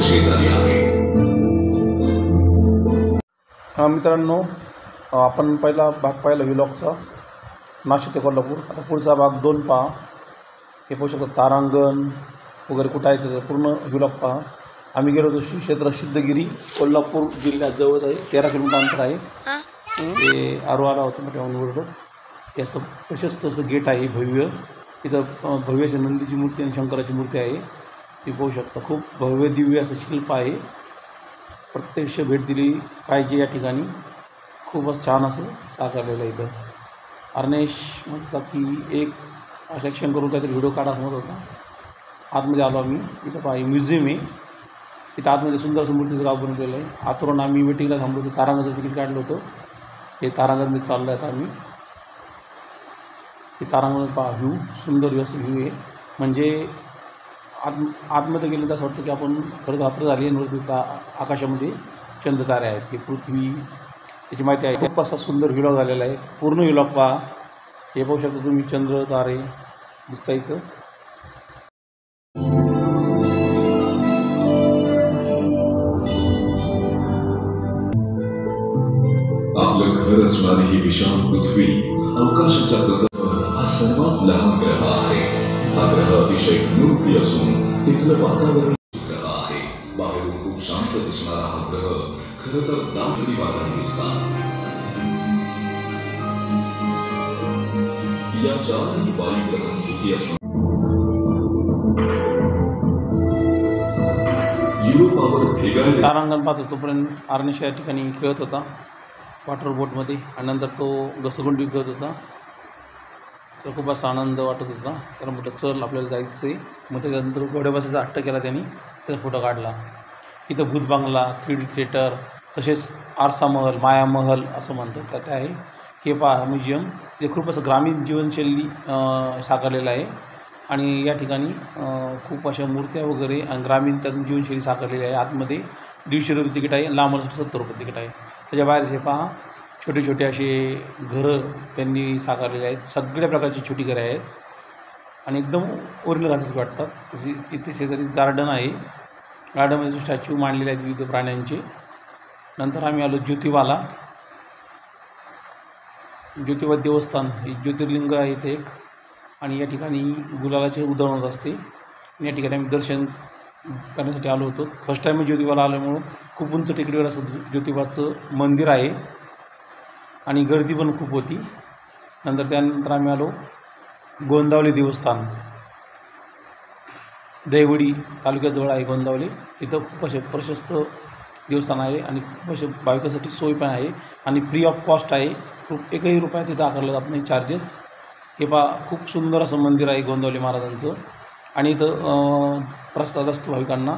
शेजारी आहे। मित्रांनो, आपण पहिला भाग पाहिला व्लॉगचा नाशिक ते कोल्हापूर। आता पुढचा भाग 2 पहा। हे पाहू शकता तारांगण वगैरे कुठं आहे त्याचं पूर्ण व्लॉग पहा। आम्ही गेलो होतो श्री क्षेत्र सिद्धगिरी, कोल्हापूर जिल्ह्यात जवळच आहे, 13 किलोमीटर अंतर आहे। हे आरोआला होतं मोठ्या उंबरवर। हे असं प्रशस्त असं गेट आहे भव्य। इथं भव्य अशी नंदीची मूर्ती आणि शंकराची मूर्ती आहे, ती पाहू शकता। खूप भव्य दिव्य असं शिल्प आहे, प्रत्यक्ष भेट दिली पाहिजे या ठिकाणी। खूपच छान असं साकारलेलं आहे। इथं अर्नेश म्हणतात की एक ॲक्शन करून काहीतरी व्हिडिओ काढा असं म्हणत होता। आतमध्ये आलो आम्ही। इथं पहा म्युझियम आहे, इथं आतमध्ये सुंदर असं मूर्तीचं गाव बनवलेलं आहे। आतून आम्ही मीटिंगला थांबलो होतो, तारांगणचं तिकीट काढलं होतं। हे तारांगण मी चाललो आहे आता आम्ही। हे तारांगण पहा, व्ह्यू सुंदर असं व्ह्यू आहे। म्हणजे आतमध्ये गेलं तर असं वाटतं की आपण खरंच रात्र झाली आहे, वरती आकाशामध्ये चंद्रतारे आहेत। ही पृथ्वी त्याची माहिती आहे। खूप असा सुंदर व्लॉग झालेला आहे, पूर्ण व्लॉग पहा। हे पाहू शकता तुम्ही, चंद्र तारे दिसता इथं। आपलं घर असणारी ही विशाल पृथ्वी अवकाशाच्या पृथ्वीवर हा सर्वात लहान ग्रह आहे। हा ग्रह अतिशय घनरूपी असून तिथलं वातावरण ग्रह आहे। बाहेरून खूप शांत दिसणारा हा ग्रह खरं तर दाट वातावरण दिसतात। या चारही वायुग्रहांपैकी असून युरोपावर भेगायला तारांगण पाहतो तोपर्यंत अर्नेश या ठिकाणी खेळत होता वॉटर बोटमध्ये, आणि नंतर तो घसरगुंडी खेळत होता। तर खूप असा आनंद वाटत होता। त्याला म्हटलं चल आपल्याला जायचं आहे। मग त्याच्यानंतर घोड्या बसायचा हट्ट केला त्यांनी, त्याचा फोटो काढला। इथं भूत बंगला, 3D थिएटर, तसेच आरसा महल, माया महल असं म्हणतात त्यात आहे। हे पहा म्युझियम, हे खूप असं ग्रामीण जीवनशैली साकारलेलं आहे। आणि या ठिकाणी खूप अशा मूर्त्या वगैरे आणि ग्रामीण त्यातून जीवनशैली साकारलेली आहे। आतमध्ये 150 रुपये तिकीट आहे, लांब 70 रुपये तिकीट आहे। त्याच्या बाहेरचे पहा छोटे छोटे असे घरं त्यांनी साकारलेले आहेत। सगळ्या प्रकारची छोटी घरं आहेत आणि एकदम ओरिजिनल घरासारखी वाटतात। तशी इथे शेजारीच गार्डन आहे, गार्डनमध्ये स्टॅच्यू मांडलेले आहेत विविध प्राण्यांचे। नंतर आम्ही आलो ज्योतिबाला। ज्योतिबा देवस्थान हे ज्योतिर्लिंग आहे इथे एक, आणि या ठिकाणी गुलालाची उधळण होत असते। या ठिकाणी आम्ही दर्शन करण्यासाठी आलो होतो। फर्स्ट टाईम मी ज्योतिबाला आल्यामुळं खूप उंच टेकडीवर असं ज्योतिबाचं मंदिर आहे आणि गर्दी पण खूप होती। त्यानंतर आम्ही आलो गोंदावली देवस्थान, दहिवडी तालुक्याजवळ आहे गोंदावली। तिथं खूप असे प्रशस्त देवस्थान आहे आणि खूप असे भाविकांसाठी सोय पण आहे आणि फ्री ऑफ कॉस्ट आहे। खूप एकही रुपया तिथं आकारला जात नाही चार्जेस। हे पहा खूप सुंदर असं मंदिर आहे गोंदावली महाराजांचं, आणि इथं प्रसाद असतो भाविकांना।